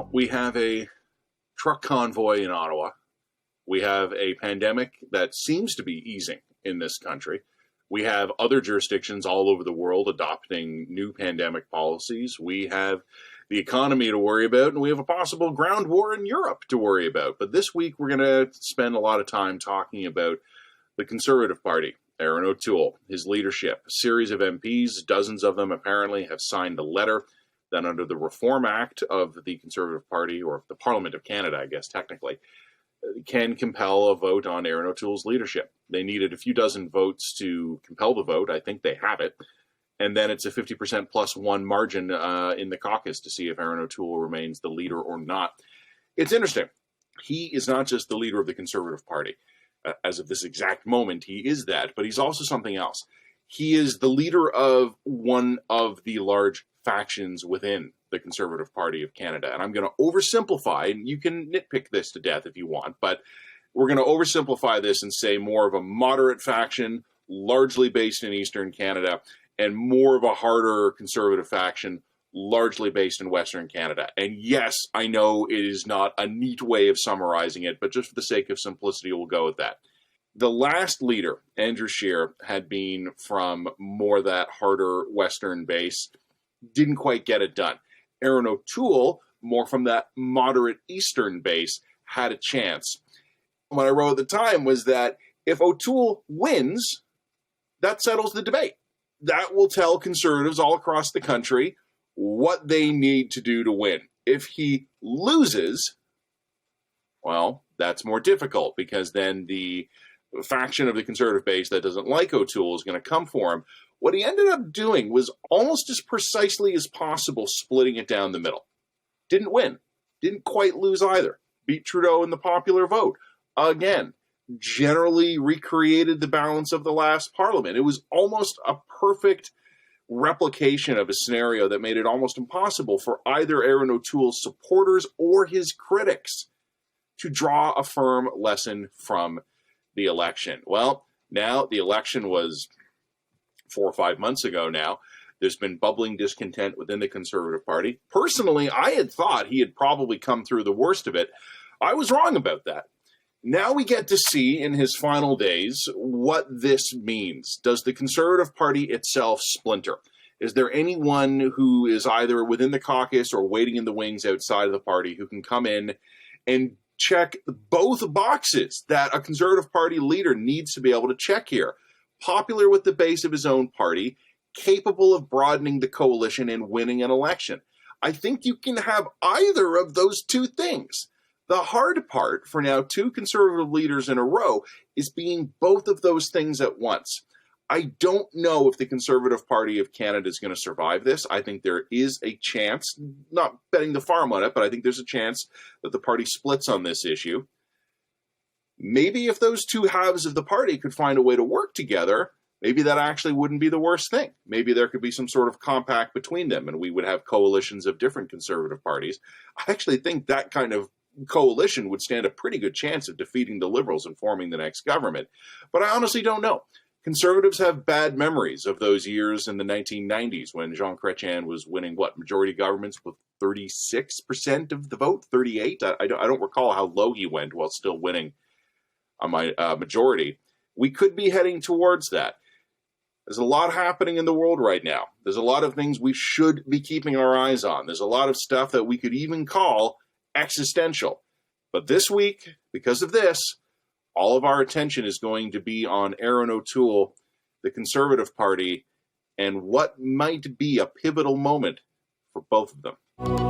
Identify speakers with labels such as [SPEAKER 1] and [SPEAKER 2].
[SPEAKER 1] Well, we have a truck convoy in Ottawa. We have a pandemic that seems to be easing in this country. We have other jurisdictions all over the world adopting new pandemic policies. We have the economy to worry about, and we have a possible ground war in Europe to worry about. But this week, we're going to spend a lot of time talking about the Conservative Party, Erin O'Toole, his leadership. A series of MPs, dozens of them apparently, have signed a letter that under the Reform Act of the Conservative Party, or the Parliament of Canada, I guess, technically, can compel a vote on Erin O'Toole's leadership. They needed a few dozen votes to compel the vote. I think they have it. And then it's a 50% plus one margin in the caucus to see if Erin O'Toole remains the leader or not. It's interesting. He is not just the leader of the Conservative Party. As of this exact moment, he is that, but he's also something else. He is the leader of one of the large factions within the Conservative Party of Canada. And I'm going to oversimplify, and you can nitpick this to death if you want, but we're going to oversimplify this and say more of a moderate faction, largely based in Eastern Canada, and more of a harder conservative faction, largely based in Western Canada. And yes, I know it is not a neat way of summarizing it, but just for the sake of simplicity, we'll go with that. The last leader, Andrew Scheer, had been from more that harder Western base, didn't quite get it done. Erin O'Toole, more from that moderate Eastern base, had a chance. What I wrote at the time was that if O'Toole wins, that settles the debate. That will tell Conservatives all across the country what they need to do to win. If he loses, well, that's more difficult because then the faction of the Conservative base that doesn't like O'Toole is going to come for him. What he ended up doing was almost as precisely as possible splitting it down the middle. Didn't win. Didn't quite lose either. Beat Trudeau in the popular vote. Again, generally recreated the balance of the last parliament. It was almost a perfect replication of a scenario that made it almost impossible for either Erin O'Toole's supporters or his critics to draw a firm lesson from the election. Well, now the election was 4 or 5 months ago now. There's been bubbling discontent within the Conservative Party. Personally, I had thought he had probably come through the worst of it. I was wrong about that. Now we get to see in his final days what this means. Does the Conservative Party itself splinter? Is there anyone who is either within the caucus or waiting in the wings outside of the party who can come in and check both boxes that a Conservative Party leader needs to be able to check here? Popular with the base of his own party, capable of broadening the coalition and winning an election. I think you can have either of those two things. The hard part for now two Conservative leaders in a row is being both of those things at once. I don't know if the Conservative Party of Canada is going to survive this. I think there is a chance, not betting the farm on it, but I think there's a chance that the party splits on this issue. Maybe if those two halves of the party could find a way to work together, maybe that actually wouldn't be the worst thing. Maybe there could be some sort of compact between them and we would have coalitions of different Conservative parties. I actually think that kind of coalition would stand a pretty good chance of defeating the Liberals and forming the next government. But I honestly don't know. Conservatives have bad memories of those years in the 1990s when Jean Chrétien was winning, majority governments with 36% of the vote, 38? I don't recall how low he went while still winning a majority. We could be heading towards that. There's a lot happening in the world right now. There's a lot of things we should be keeping our eyes on. There's a lot of stuff that we could even call existential. But this week, because of this, all of our attention is going to be on Erin O'Toole, the Conservative Party, and what might be a pivotal moment for both of them.